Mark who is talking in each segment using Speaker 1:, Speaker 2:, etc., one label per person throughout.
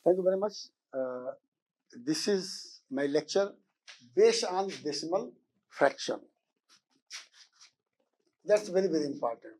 Speaker 1: Thank you very much. This is my lecture based on decimal fraction. That's very, very important.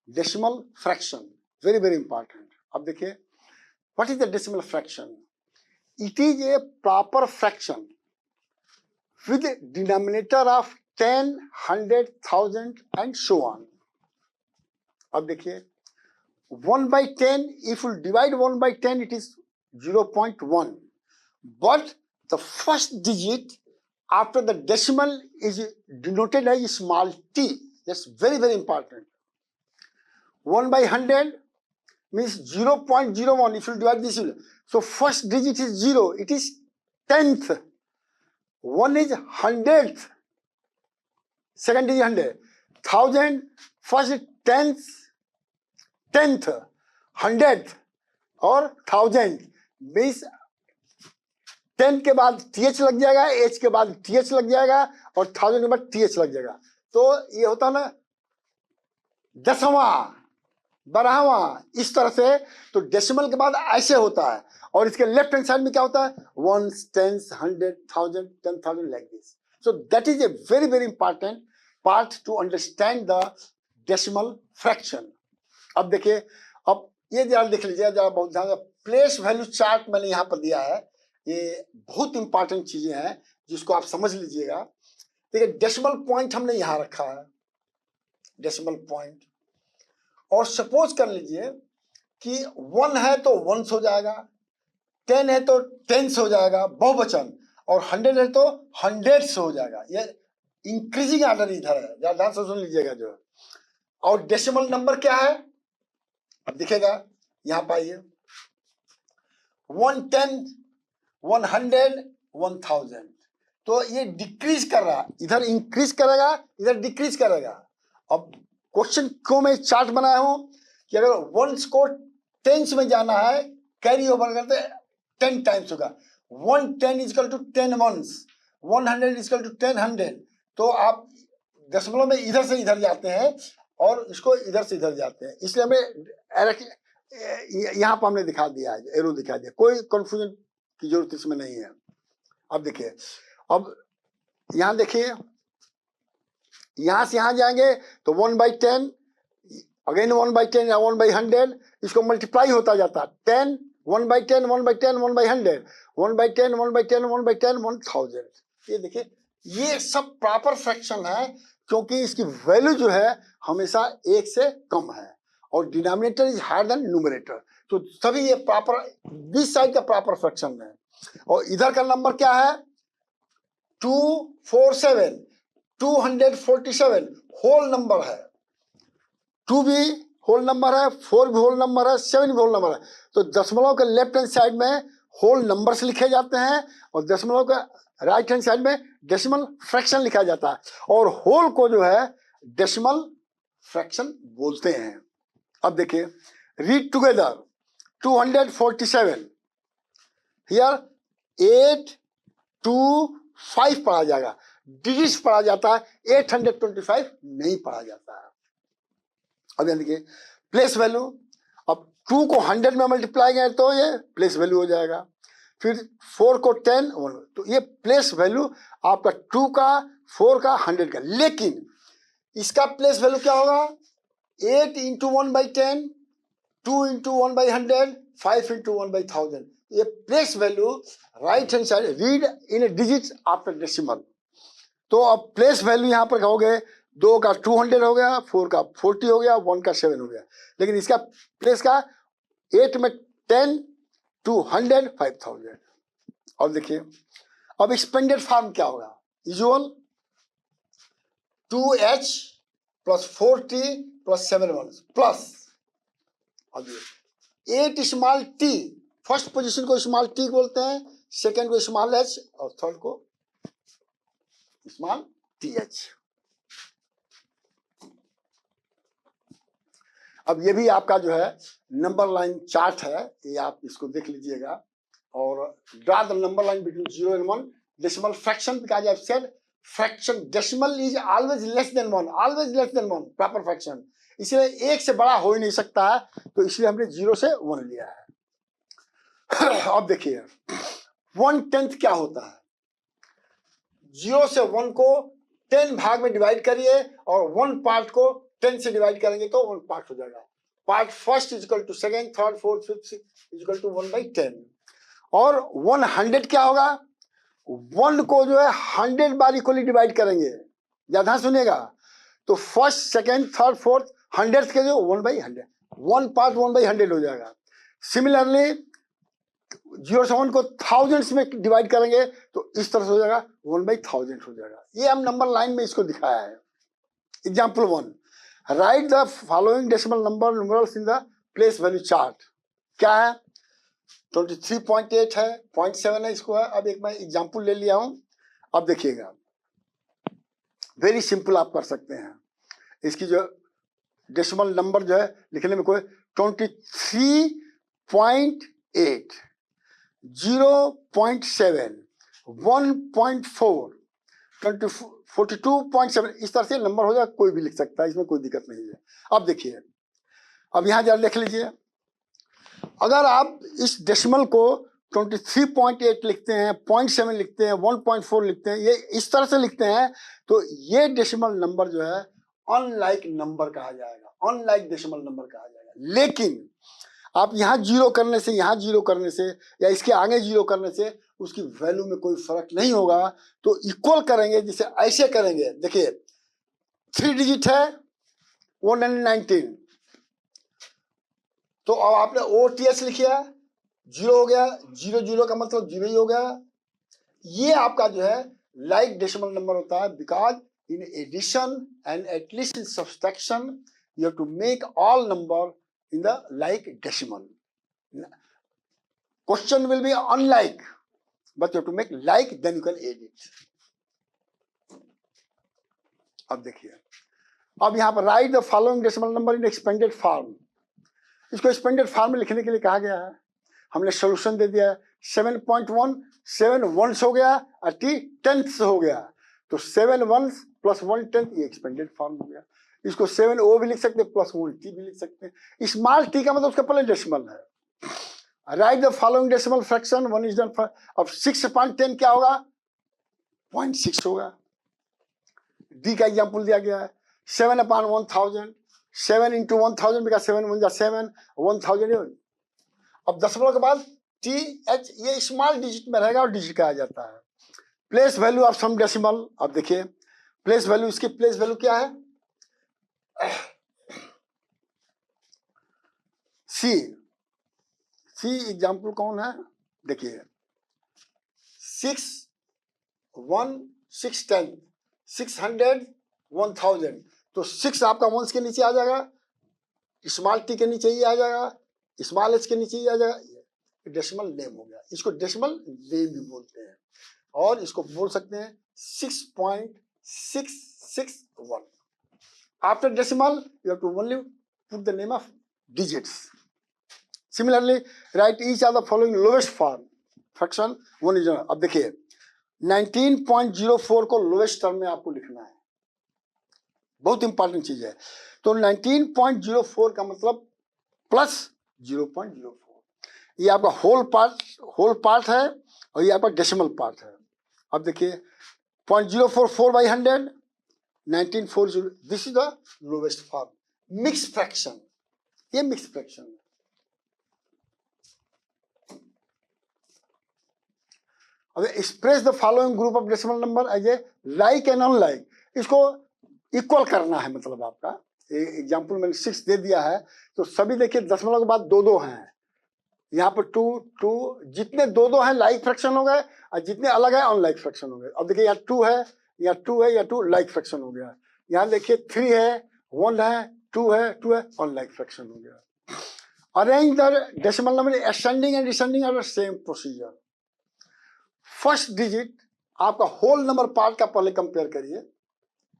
Speaker 1: Decimal fraction, very, very important. अब देखिए, what is the decimal fraction? It is a proper fraction with denominator of 10, 100, 1000 and so on. अब देखिए, 1 by 10, if you divide 1 by 10, it is 0.1. But the first digit after the decimal is denoted as small t. That's very, very important. 1 by 100 means 0.01. If you divide this, so first digit is 0. It is 10th. 1 is 100th. Second digit 100. 1000, first is 10th. 10th, 100th और 1000 means 10 के बाद th लग जाएगा, h के बाद th लग जाएगा और 1000 के बाद th लग जाएगा. तो ये होता है ना 10वां 12वां इस तरह से. तो डेसिमल के बाद ऐसे होता है और इसके लेफ्ट हैंड साइड में क्या होता है 1s, 10s, 100, 1000, 10,000 like this. So that is a very, very important part to understand the decimal fraction. अब देखिए, अब ये जरा देख लीजिए, जरा बहुत ध्यान. प्लेस वैल्यू चार्ट मैंने यहाँ पर दिया है. ये बहुत इंपॉर्टेंट चीजें हैं जिसको आप समझ लीजिएगा. देखिए, डेसिमल पॉइंट हमने यहाँ रखा है, डेसिमल पॉइंट. और सपोज कर लीजिए कि 1 है तो 1s हो जाएगा, 10 है तो 10s हो जाएगा बहुवचन, और 100 है तो 100s हो जाएगा. ये इंक्रीजिंग ऑर्डर इधर है, जरा ध्यान से सुन लीजिएगा जो. और डेसिमल नंबर क्या है अब दिखेगा यहां पाइए. 110, 100, 1000. तो ये डिक्रीज कर रहा, इधर इंक्रीज करेगा, इधर डिक्रीज करेगा. अब क्वेश्चन क्यों मैं चार्ट बनाया हूं कि अगर वंस को टेंस में जाना है, कैरी ओवर करते 10 टाइम्स होगा. 110 is equal to 10 ones, 100 is equal to 10 100. तो आप दशमलव में इधर से इधर जाते हैं और इसको इधर से इधर जाते हैं. इसलिए हमें यहाँ पर हमने दिखा दिया है, एरो दिखा दिया. कोई कंफ्यूजन की जरूरत इसमें नहीं है. अब देखिए, अब यहाँ देखिए, यहाँ से यहाँ जाएंगे तो 1 by 10, अगेन 1 by 10 या 1 by 100, इसको मल्टीप्लाई होता जाता है. 10, 1 by 10, 1 by 10, 1 by 100, 1 by 10, 1 by 10, 1 by 10, 1000. ये देखिए, ये सब प्रॉपर फ्रैक्शन है क्योंकि इसकी वैल्यू जो है हमेशा 1 से कम है और denominator is higher than numerator. तो सभी ये प्रॉपर दिस साइड का प्रॉपर फ्रैक्शन है. और इधर का नंबर क्या है 247, 247 होल नंबर है. 2 भी होल नंबर है, 4 भी होल नंबर है, 7 भी होल नंबर है. तो दशमलव के लेफ्ट हैंड साइड में होल नंबर्स लिखे जाते हैं और दशमलव का राइट हैंड साइड में डेसिमल फ्रैक्शन लिखा जाता है. और होल को जो है डेसिमल फ्रैक्शन बोलते हैं. अब देखिए, रीड टुगेदर 247 हियर 8, 2, 5 पढ़ा जाएगा, डिजिट्स पढ़ा जाता है, 825 नहीं पढ़ा जाता है. अब देखिए प्लेस वैल्यू, अब 2 को 100 में मल्टीप्लाई करें तो ये प्लेस वैल्यू हो जाएगा. फिर 4 को 10, तो ये प्लेस वैल्यू आपका 2 का, 4 का, 100 का. लेकिन इसका प्लेस वैल्यू क्या होगा 8 into 1 by 10, 2 into 1 by 100, 5 into 1 by 1000. ये place value right hand side read in digits after decimal. तो अब प्लेस वैल्यू यहाँ पर कहोगे 2 का 200 हो गया, 4 का 40 हो गया, 1 का 7 हो गया. लेकिन इसका प्लेस का 8 में 10, 200, 5000. और देखिए, अब एक्सपेंडेड फॉर्म क्या होगा usual 2h plus 4t plus 7 1 plus 8 small t. First position को स्मॉल t बोलते हैं, सेकंड को स्मॉल h और थर्ड को स्मॉल th. अब ये भी आपका जो है नंबर लाइन चार्ट है, ये आप इसको देख लीजिएगा. और draw the number line between 0 and 1 decimal fraction, because I have said fraction decimal is always less than 1, always less than 1 proper fraction. इसलिए 1 से बड़ा हो ही नहीं सकता है, तो इसलिए हमने 0 से 1 लिया है. अब देखिए 1/10 क्या होता है, 0 से 1 को 10 भाग में डिवाइड करिए और 1 पार्ट को 10 से डिवाइड करेंगे तो 1 पार्ट हो जाएगा। Part first is equal to second, third, fourth, fifth is equal to 1/10। और 100 क्या होगा, 1 को जो है 100 बार इक्वली डिवाइड करेंगे। ज्यादा सुनिएगा, तो first, second, third, fourth, 100th के जो 1/100, 1 पार्ट 1/100 हो जाएगा। सिमिलरली 0 से 1 को थाउजेंड्स में डिवाइड करेंगे तो इस तरह से हो जाएगा, 1/1000 हो जाएगा। ये हम नंबर लाइन में इसको दिखाया है। Example 1, right the following decimal number numerals in the place value chart. क्या है, 23.8 है, 0.7 है, इसको है। अब एक मैं एग्जाम्पल ले लिया हूं, अब देखिएगा वेरी सिंपल आप कर सकते हैं। इसकी जो डेसिमल नंबर जो है लिखने में कोई 23.8, 0.7, 1.4, 42.7 इस तरह से नंबर हो जाए, कोई भी लिख सकता है, इसमें कोई दिक्कत नहीं है। अब देखिए, अब यहां जरा देख लीजिए, अगर आप इस डेसिमल को 23.8 लिखते हैं, 0.7 लिखते हैं, 1.4 लिखते हैं, ये इस तरह से लिखते हैं, तो ये डेसिमल नंबर जो है अनलाइक नंबर कहा जाएगा, अनलाइक डेसिमल नंबर कहा जाएगा। लेकिन आप यहां जीरो करने से, यहां जीरो करने से, या इसके आगे जीरो करने से उसकी वैल्यू में कोई फर्क नहीं होगा। तो इक्वल करेंगे, जिसे ऐसे करेंगे, देखिए 3 डिजिट है 119, तो अब आपने OTS लिखिया, 0 हो गया, 0 का मतलब 0 ही हो गया। ये आपका जो है लाइक डेसिमल नंबर होता है, because in addition and at least in subtraction you have to make all number in the like decimal. Question will be unlike, but you have to make like, then you can add it. अब देखिए, अब यहां पर right the following decimal number in expanded form. इसको expanded form में लिखने के लिए कहा गया है। हमने सोल्यूशन दे दिया है, 7.1 7 वंस हो गया और t 10ths हो गया, तो 7 वंस प्लस 1/10 ये एक्सपेंडेड फॉर्म हो गया। इसको 7O भी लिख सकते हैं, प्लस 1t भी लिख सकते हैं। स्मॉल t का मतलब उसका पहले डेसिमल है। Right the following decimal fraction, 1 is done. अब 6/10 क्या होगा, 0.6 होगा। डी का एग्जाम्पल दिया गया है, 7/1000, 7 into 1000 बिकॉज 7 1 जा 7, 1000। अब दशमलव के बाद TH ये स्मॉल डिजिट में रहेगा और डिजिट कहा जाता है। Place value of some decimal, अब देखिए प्लेस वैल्यू, इसकी प्लेस वैल्यू क्या है, सी एग्जाम्पल कौन है, देखिए 6 1 6 10 600 1000, तो 6 आपका वंस के नीचे आ जाएगा, स्मॉल t के नीचे ही आ जाएगा, स्मॉल h के नीचे ही आ जाएगा, डेसिमल नेम हो गया। इसको डेसिमल नेम भी बोलते हैं, और इसको बोल सकते हैं 6.661। After decimal you have to only put the name of digits. Similarly write each of the following lowest form fraction 1 is. अब देखिए 19.04 को लोएस्ट टर्म में आपको लिखना है, बहुत इंपॉर्टेंट चीज है। तो 19.04 का मतलब प्लस 0.04, ये आपका होल पार्ट है और ये आपका डेसिमल पार्ट है। अब देखिए 0.04 4/100, 1940, this is the lowest form. Mix fraction, ये मिक्स फ्रैक्शन है। अब express the following group of decimal number as a like and unlike, इसको इक्वल करना है। मतलब आपका एग्जाम्पल मैंने 6 दे दिया है, तो सभी देखिए दशमलव के बाद 2 हैं, यहाँ पर 2 जितने 2 हैं लाइक फ्रैक्शन हो गए, और जितने अलग है अनलाइक फ्रैक्शन हो गए। अब देखिए यहाँ 2 है, यहाँ 2 है, या 2 लाइक फ्रैक्शन हो गया। यहाँ देखिए 3 है, 1 है, 2 है, 2 है, अनलाइक फ्रैक्शन हो गया। Arrange the decimal number ascending and descending are the same procedure. First digit आपका होल नंबर पार्ट का पहले कंपेयर करिए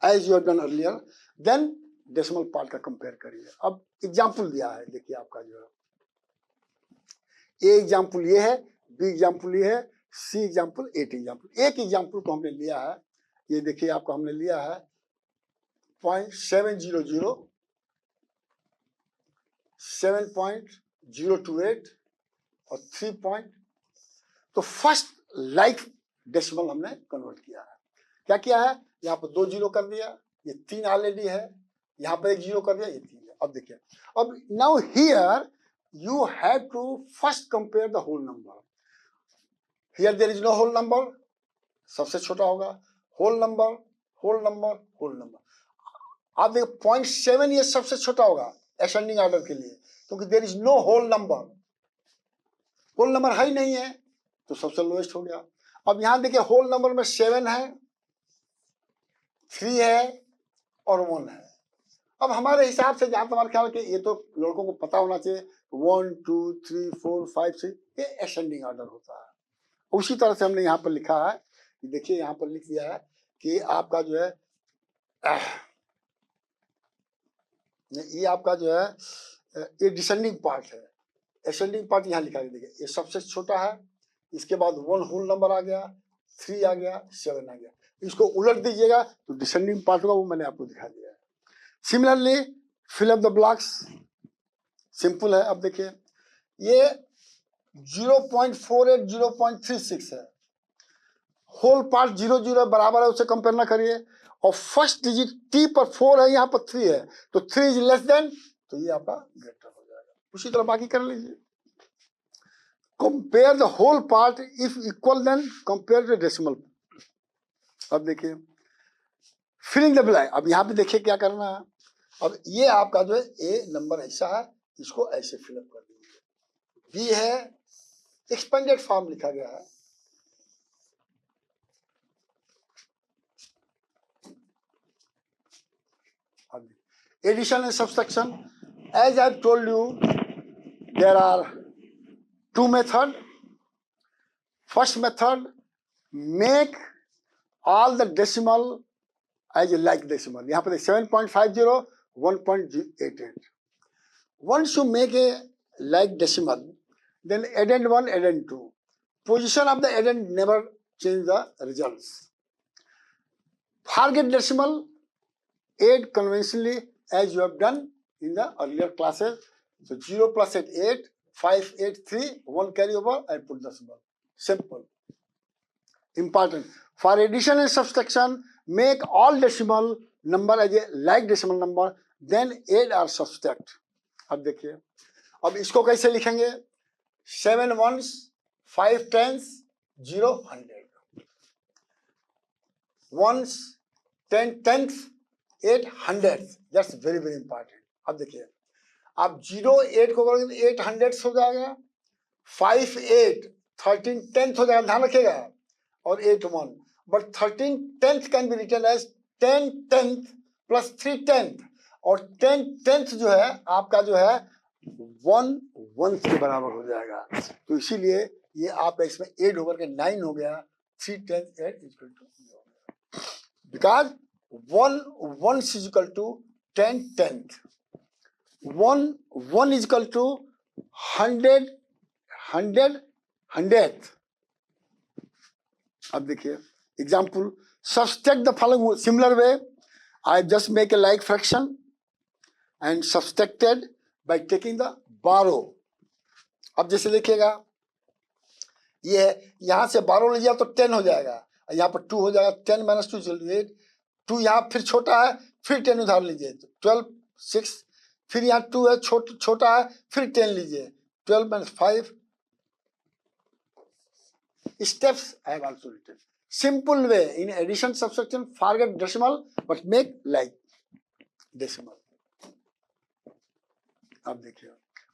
Speaker 1: as you have done earlier, then decimal part का कंपेयर करिए। अब एग्जाम्पल दिया है, देखिए आपका जो है ए एग्जाम्पल ये है, बी एग्जाम्पल ये है, सी एग्जाम्पल, 8 एग्जाम्पल। एक एग्जाम्पल को हमने लिया है, ये देखिए आपको हमने लिया है 0.700, 7.028, और 3 पॉइंट। तो फर्स्ट लाइक डेसिमल हमने कन्वर्ट किया है। क्या किया है, यहाँ पर 2 जीरो कर दिया, ये 3 ऑलरेडी है, यहाँ पर 1 जीरो कर दिया, ये 3 है। अब देखिए, अब now here you have to first compare the whole number. Here there is no whole number, सबसे छोटा होगा, whole number, whole number, whole number. आप देखो 0.7 ये सबसे छोटा होगा असेंडिंग ऑर्डर के लिए, क्योंकि there is no whole number, whole number है ही नहीं है, तो सबसे लोएस्ट हो गया। अब यहां देखिए होल नंबर में 7 है, 3 है और 1 है। अब हमारे हिसाब से जहां तुम्हारा ख्याल कि ये तो लड़कों को पता होना चाहिए, 1 2 3 4 5 6 ये असेंडिंग ऑर्डर होता है। उसी तरह से हमने यहाँ पर लिखा है, देखिए यहाँ पर लिख दिया है कि आपका जो है ये आपका जो है ये डिसेंडिंग पार्ट है, असेंडिंग पार्ट यहाँ लिखा है। देखिए ये सबसे छोटा है, इसके बाद 1 होल नंबर आ गया, 3 आ गया, 7 आ गया। इसको उलट दीजिएगा तो डिसेंडिंग पार्ट होगा, वो मैंने आपको दिखा दिया है। Similarly fill up the blocks, simple है। अब देखिए ये 0.48 0.36 है, होल पार्ट 0 0 बराबर है, उससे कंपेयर ना करिए। और फर्स्ट डिजिट टी पर 4 है, यहाँ पर 3 है, तो 3 इज लेस देन, तो ये आपका ग्रेटर हो जाएगा। उसी तरह बाकी कर लीजिए। Compare the whole part, if equal then compare the decimal. अब देखिए फिलिंग द ब्लैंक। अब यहाँ पे देखिए क्या करना है। अब ये आपका जो है ए नंबर ऐसा है, इसको ऐसे फिलअप कर दीजिए। बी है, एक्सपेंडेड फॉर्म लिखा गया है। Addition and subtraction, as I told you there are 2 method. First method, make all the decimal as a like decimal. यहाँ पर 7.50 1.88। Once you make a like decimal, then addend 1, addend 2. Position of the addend never change the results. Forget decimal, add conventionally as you have done in the earlier classes. So 0 plus 8, 8, 5, 8, 3, 1 carry over, I put decimal. Simple. Important. For addition and subtraction, make all decimal number as a like decimal number, then add or subtract. अब देखिए, अब इसको कैसे लिखेंगे। 7 ones, 5 tens, 0 100, ones, 10 tenths, 8 hundredths। That's very very important. अब देखिए, आप 0 8 को करोगे तो 8 hundredths हो जाएगा, 5 8 13 tenth हो जाएगा, ध्यान रखिएगा, और 8 1। But 13 tenth can be written as 10 tenth plus 3 tenth, और 10 tenth जो है आपका जो है 1 1 के बराबर हो जाएगा। तो इसीलिए ये आप इसमें 8 होकर के 9 हो गया, 3 10th 8 is equal to, because 1 1 is equal to 10 tenth, 1 1 is equal to 100 100 100th। अब देखिए example, subtract the following similar way, I just make a like fraction and subtracted by taking the borrow. अब जैसे देखिएगा, ये है, यहां से 12 लीजिए तो 10 हो जाएगा, यहाँ पर 2 हो जाएगा, 10 - 2 चलिए 2, यहाँ फिर छोटा है, फिर 10 उधार लीजिए, 12 6, फिर यहाँ 2 है, छोटा है, फिर 10 लीजिए, 12 - 5 steps I have also written. Simple way in addition subtraction, forget decimal but make like decimal. अब देखिए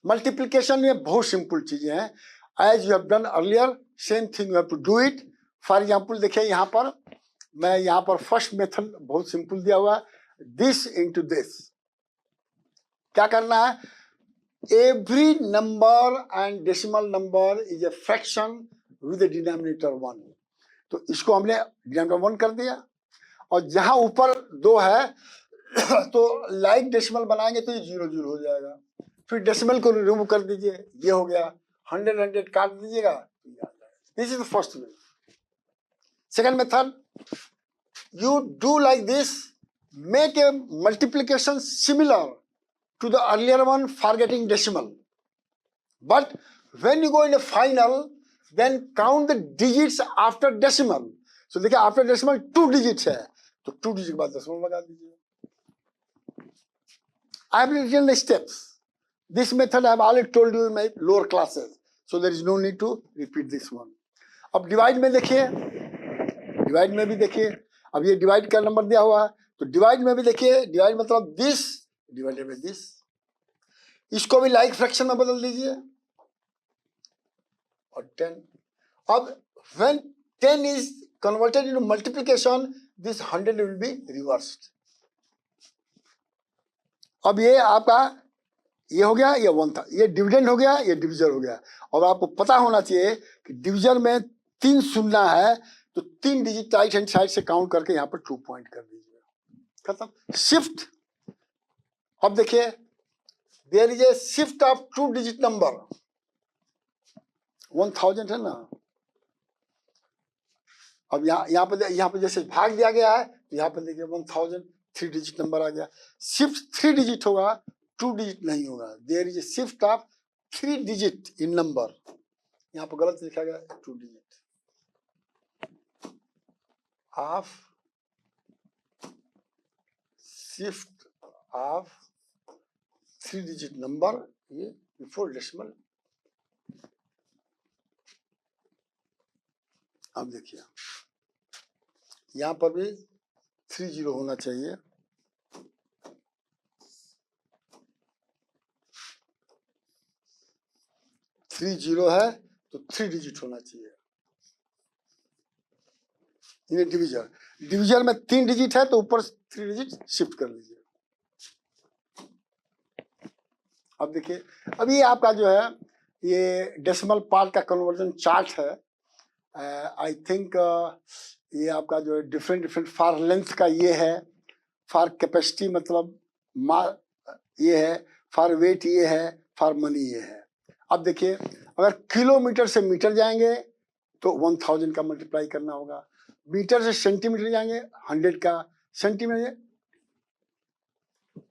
Speaker 1: मल्टीप्लिकेशन में बहुत सिंपल चीजें हैं, as you have done earlier same thing you have to do it. For example देखिए यहाँ पर मैं यहाँ पर फर्स्ट मेथड बहुत सिंपल दिया हुआ है, दिस इनटू दिस। क्या करना है, every number and decimal number is a fraction with the denominator 1। तो इसको हमने डिनोमिनेटर 1 कर दिया, और जहां ऊपर 2 है तो लाइक डेसिमल बनाएंगे तो ये 0 0 हो जाएगा, फिर डेसिमल को रिमूव कर दीजिए, ये हो गया, 100 100 काट दीजिएगा, this is the first way. Second method, you do like this, make a multiplication similar to the earlier one, forgetting decimal, but when you go in a final, then count the digits after decimal. So देखिए after decimal 2 digits है, तो 2 digit के बाद decimal लगा दीजिए. I have written the steps. This method I have already told you in my lower classes, so there is no need to repeat this one. अब divide में देखिए, divide में भी देखिए, अब ये divide का नंबर दिया हुआ है, तो divide में भी देखिए, divide मतलब this divided by this. इसको भी like fraction में बदल दीजिए और 10. अब when 10 is converted into multiplication, this 100 will be reversed. अब ये आपका ये हो गया, ये 1 था, ये डिविडेंड हो गया, ये डिविजन हो गया. और आपको पता होना चाहिए कि डिविजन में 3 सुनना है, तो 3 डिजिट राइट हैंड साइड से काउंट करके यहाँ पर 2 पॉइंट कर दीजिए. खत्म. शिफ्ट. अब देखिए, there is a shift of 2 digit number. 1000 है ना. अब यहाँ पे जैसे भाग दिया गया है, तो यहाँ पे देखिए 1000 3 डिजिट नंबर आ गया. शिफ्ट 3 डिजिट होगा, 2 डिजिट नहीं होगा. There is a shift of 3 digit in number. यहाँ पर गलत लिखा गया 2 digit of shift of 3 digit number, ये बिफोर डेसिमल. अब देखिए यहाँ पर भी 30 होना चाहिए. थ्री जीरो है तो 3 डिजिट होना चाहिए. ये डिवीजन, डिवीजन में 3 डिजिट है तो ऊपर 3 डिजिट शिफ्ट कर लीजिए. अब देखिए, अब ये आपका जो है ये डेसिमल पार्ट का कन्वर्जन चार्ट है. आई थिंक ये आपका जो है डिफरेंट फॉर लेंथ का ये है, फॉर कैपेसिटी मतलब ये है, फॉर वेट ये है, फॉर मनी ये है. अब देखिए, अगर किलोमीटर से मीटर जाएंगे तो 1000 का मल्टीप्लाई करना होगा. मीटर से सेंटीमीटर जाएंगे 100 का, centimetre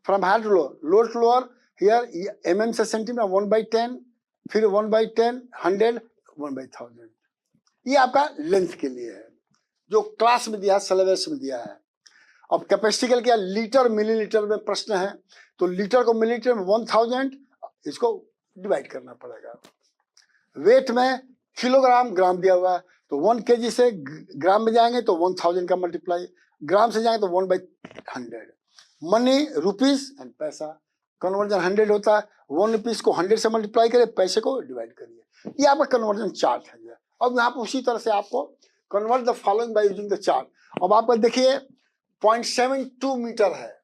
Speaker 1: from higher to lower, lower to lower here mm से सेंटीमीटर 1/10, फिर 1/10, 100, 1/1000. ये आपका लेंथ के लिए है, जो क्लास में दिया है, सिलेबस में दिया है. अब कैपेसिटी के लिए लीटर मिलीलीटर में प्रश्न है, तो लीटर को मिलीलीटर में 1000, इसको डिवाइड करना पड़ेगा. वेट में किलोग्राम ग्राम दिया हुआ है, तो 1 kg से ग्राम में जाएंगे तो 1000 का मल्टीप्लाई, ग्राम से जाएंगे तो 1/100. मनी रुपीस एंड पैसा, कन्वर्जन 100 होता है. 1 रुपीस को 100 से मल्टीप्लाई करें, पैसे को डिवाइड करिए. ये आपका कन्वर्जन चार्ट है. अब यहाँ पर उसी तरह से आपको convert the following by using the chart. अब आपका देखिए 0.72 मीटर है,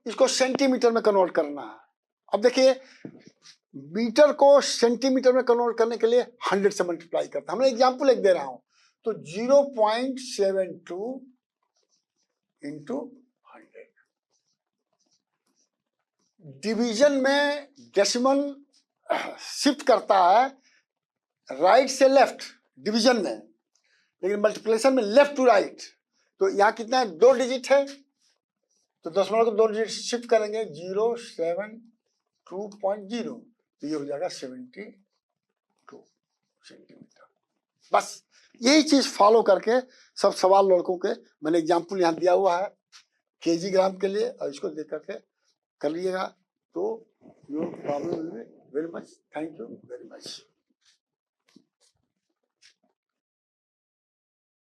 Speaker 1: इसको सेंटीमीटर में कन्वर्ट करना है. अब देखिए, मीटर को सेंटीमीटर में कन्वर्ट करने के लिए 100 से मल्टीप्लाई करता है. हमने एग्जांपल एक दे रहा हूं, तो 0.72 इंटू 100. डिवीजन में डेसिमल शिफ्ट करता है राइट से लेफ्ट डिवीजन में, लेकिन मल्टीप्लिकेशन में लेफ्ट टू राइट. तो यहाँ कितना है, 2 डिजिट है, तो दशमलव को 2 डिजिट शिफ्ट करेंगे. 0.72, तो ये हो जाएगा 72 सेंटीमीटर. बस यही चीज फॉलो करके सब सवाल लड़कों के मैंने एग्जाम्पल यहाँ दिया हुआ है केजी ग्राम के लिए, और इसको देख करके कर लीजिएगा. तो your problem will be very much. Thank you very much.